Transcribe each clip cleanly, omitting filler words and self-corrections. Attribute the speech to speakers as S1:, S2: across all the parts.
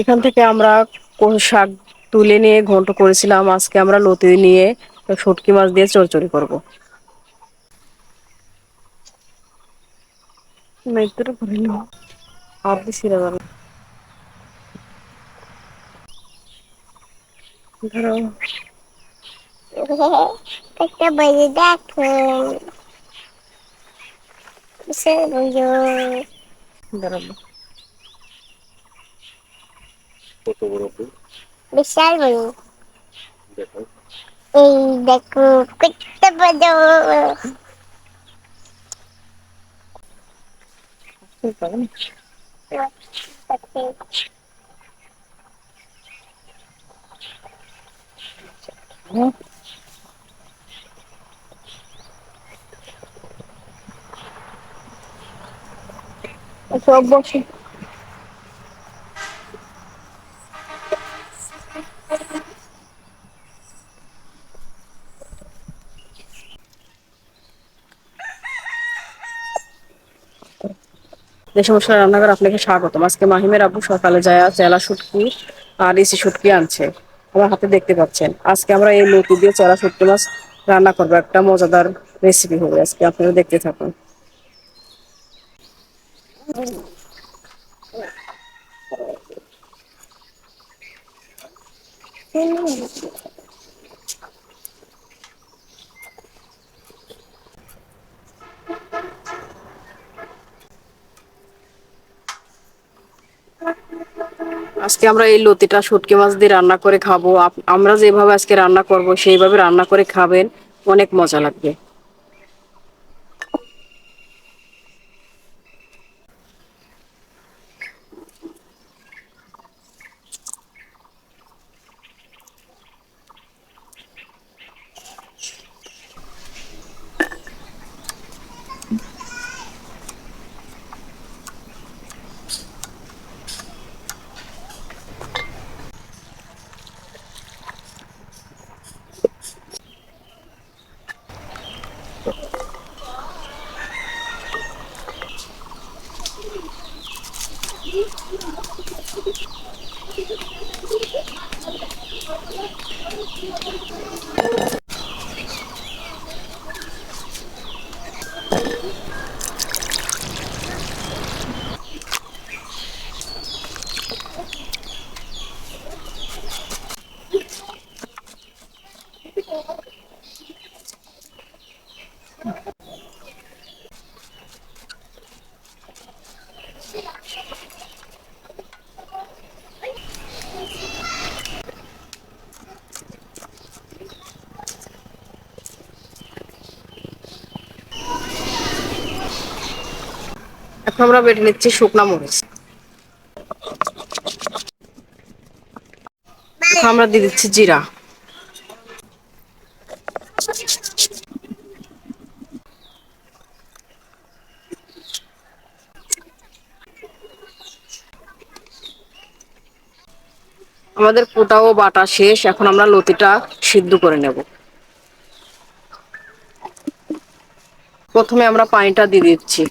S1: এখান থেকে আমরা শাক তুলে নিয়ে ঘন্ট করেছিলাম, আজকে আমরা লতি নিয়ে শুটকি মাছ দিয়ে চচ্চড়ি করবো। মেঘদুটো করে নিও আর বেশি যাবে ধরো একটা বাইরে দেখুন সে দাঁড়াবো কত বড় বিশাল বড় দেখো, এই দেখো কত বড়। সব বসে দেশি মশলা রান্নাঘর আপনাকে স্বাগতম। আজকে মাহিমের আব্বু সকালে যায় চেলা শুটকি আর ইসি শুটকি আনছে, আমার হাতে দেখতে পাচ্ছেন। আজকে আমরা এই লতি দিয়ে চেলা শুটকি মাছ রান্না করবো, একটা মজাদার রেসিপি হবে আজকে, আপনারা দেখতে থাকুন। আজকে আমরা এই লতিটা শুটকি মাছ দিয়ে রান্না করে খাবো। আমরা যেভাবে আজকে রান্না করব সেইভাবে রান্না করে খাবেন, অনেক মজা লাগবে। এখন আমরা বেটে নিচ্ছি শুকনা মরিচ। এখন আমরা দিয়ে দিচ্ছি জিরা। আমাদের কোটাও বাটা শেষ, এখন আমরা লতিটা সিদ্ধ করে নেব। প্রথমে আমরা পানিটা দিয়ে দিচ্ছি।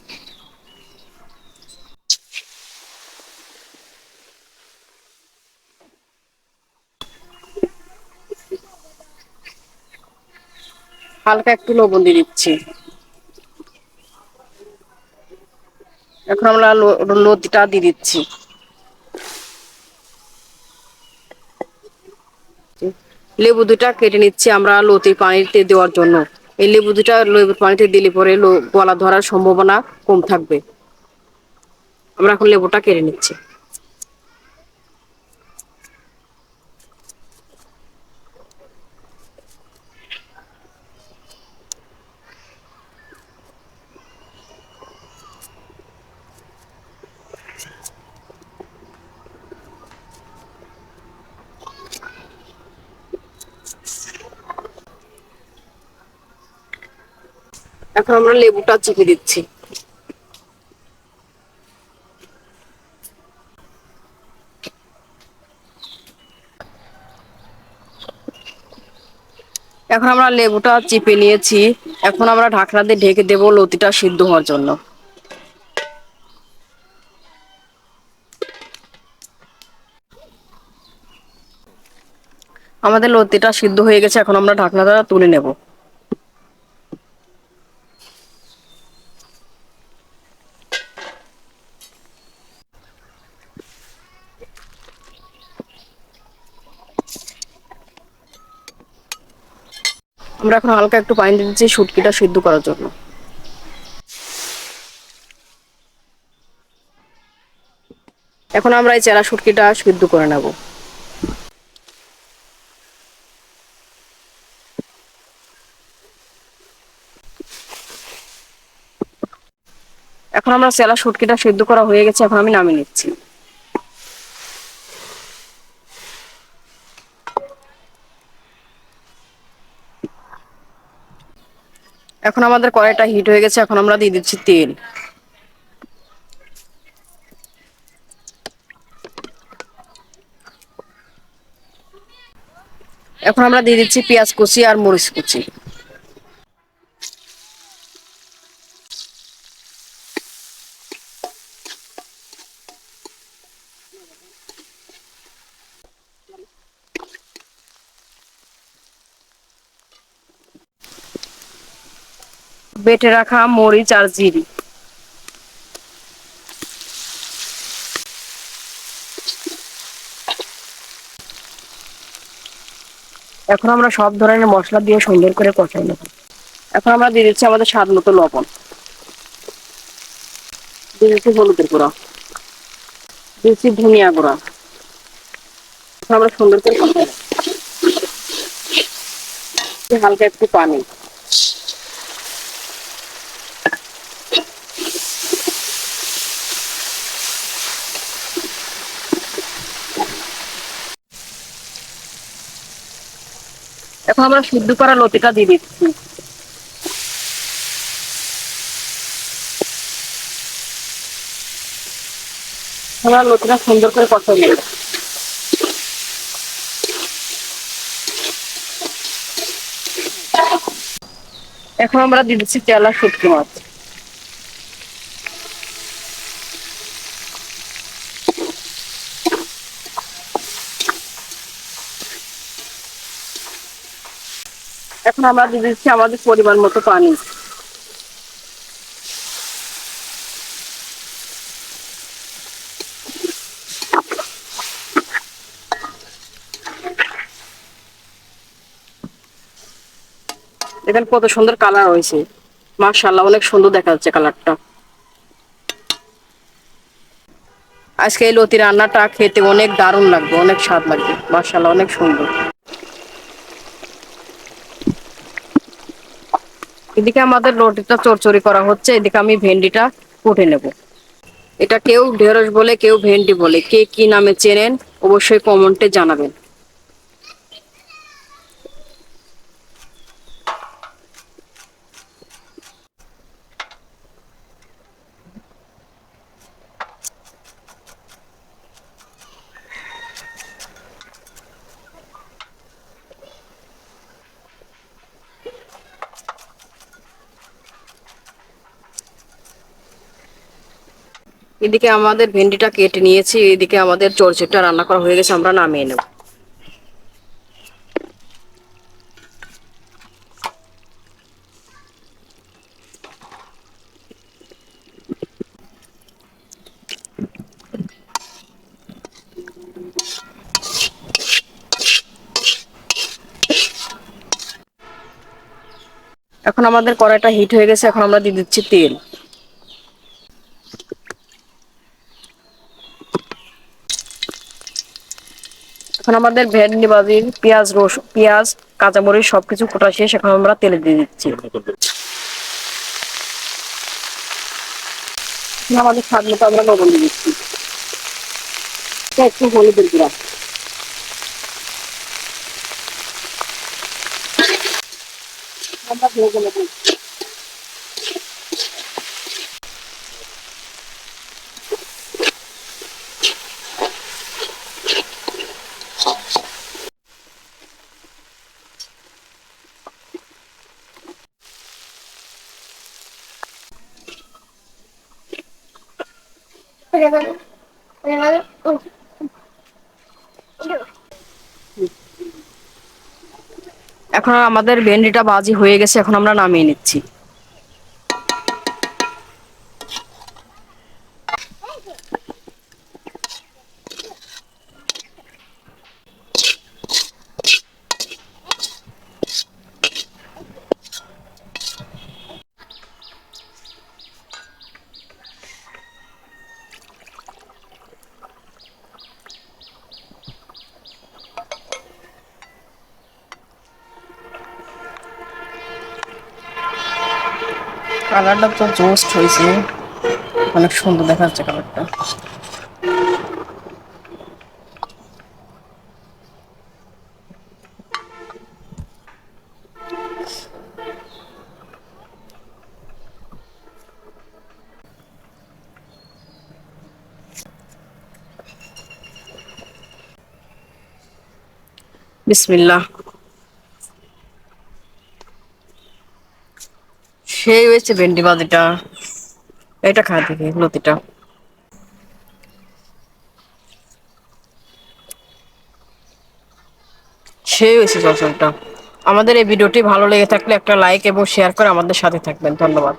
S1: হালকা একটু লবণ দিয়ে দিচ্ছি। এখন আমরা লতিটা দিয়ে দিচ্ছি। লেবু দুটা কেটে নিচ্ছি আমরা লতির পানিতে দেওয়ার জন্য। এই লেবু দুটা লেবুর পানিতে দিলে পরে গলা ধরার সম্ভাবনা কম থাকবে। আমরা এখন লেবুটা কেটে নিচ্ছি। এখন আমরা লেবুটা চিপে দিচ্ছি। এখন আমরা লেবুটা চিপে নিয়েছি। এখন আমরা ঢাকনা দিয়ে ঢেকে দেবো লতিটা সিদ্ধ হওয়ার জন্য। আমাদের লতিটা সিদ্ধ হয়ে গেছে, এখন আমরা ঢাকনাটা তুলে নেব। আমরা এখন হালকা একটু পানি দিচ্ছি শুটকিটা সিদ্ধ করার জন্য। এখন আমরা এই চেরা শুটকিটা সিদ্ধ করে নেব। এখন আমরা চেরা শুটকিটা সিদ্ধ করা হয়ে গেছে, এখন আমি নামিয়ে নিচ্ছি। এখন আমাদের কড়াইটা হিট হয়ে গেছে, এখন আমরা দিয়ে দিচ্ছি তেল। এখন আমরা দিয়ে দিচ্ছি পেঁয়াজ কুচি আর মরিচ কুচি। বেটে রাখা মরিচ আর জিরি। এখন আমরা সব ধরনের মশলা দিয়ে সুন্দর করে কষাই নেব। এখন আমরা দিয়ে দিচ্ছি আমাদের স্বাদ মতো লবণ, দিয়ে দিচ্ছি হলুদের গুঁড়া, দিচ্ছি ধনিয়া গুঁড়া। এখন আমরা সুন্দর করে কষাই নেব। হালকা একটু পানি। এখন আমরা সিদ্ধ করা লতিটা দিয়ে দিচ্ছি। আমরা লতিটা সুন্দর করে কষাই নেব। এখন আমরা দিয়ে দিচ্ছি চেলা শুটকি মাছ। এখন আমরা দিয়ে দিচ্ছি আমাদের পরিমাণ মতো পানি। দেখেন কত সুন্দর কালার হয়েছে, মাশাআল্লাহ অনেক সুন্দর দেখা যাচ্ছে কালারটা। আজকে এই লতি রান্নাটা খেতে অনেক দারুণ লাগবে, অনেক স্বাদ লাগবে, মাশাআল্লাহ অনেক সুন্দর। এদিকে আমাদের লতিটা চড়চড়ি করা হচ্ছে, এদিকে আমি ভেন্ডিটা কুটে নেব। এটা কেউ ঢেঁড়স বলে, কেউ ভেন্ডি বলে, কে কি নামে চেনেন অবশ্যই কমেন্টে জানাবেন। এদিকে আমাদের ভেন্ডিটা কেটে নিয়েছি, এদিকে আমাদের চড়চড়িটা রান্না করা হয়ে গেছে, আমরা নামিয়ে নেব। এখন আমাদের কড়াইটা হিট হয়ে গেছে, এখন আমরা দিয়ে দিচ্ছি তেল। এখন আমাদের ভেন্ডি ভাজির পেঁয়াজ রসুন পেঁয়াজ কাঁচামরিচ সবকিছু কোটা শেষ, এখন আমরা তেলে দিয়ে দিচ্ছি। আমাদের স্বাদ মতো আমরা লবণ দিয়ে দিচ্ছি, একটু হলুদের গুঁড়া। আমরা ভেজে নেব। এখন আমাদের ভেন্ডিটা ভাজি হয়ে গেছে, এখন আমরা নামিয়ে নিচ্ছি। কালারটা তো জোস্ট হয়েছে, অনেক সুন্দর দেখা যাচ্ছে কালারটা। বিসমিল্লাহ। সেই হয়েছে ভেন্ডি ভাজিটা। এটা খা দেখি লতিটা। সেই হয়েছে চলচলটা। আমাদের এই ভিডিওটি ভালো লেগে থাকলে একটা লাইক এবং শেয়ার করে আমাদের সাথে থাকবেন। ধন্যবাদ।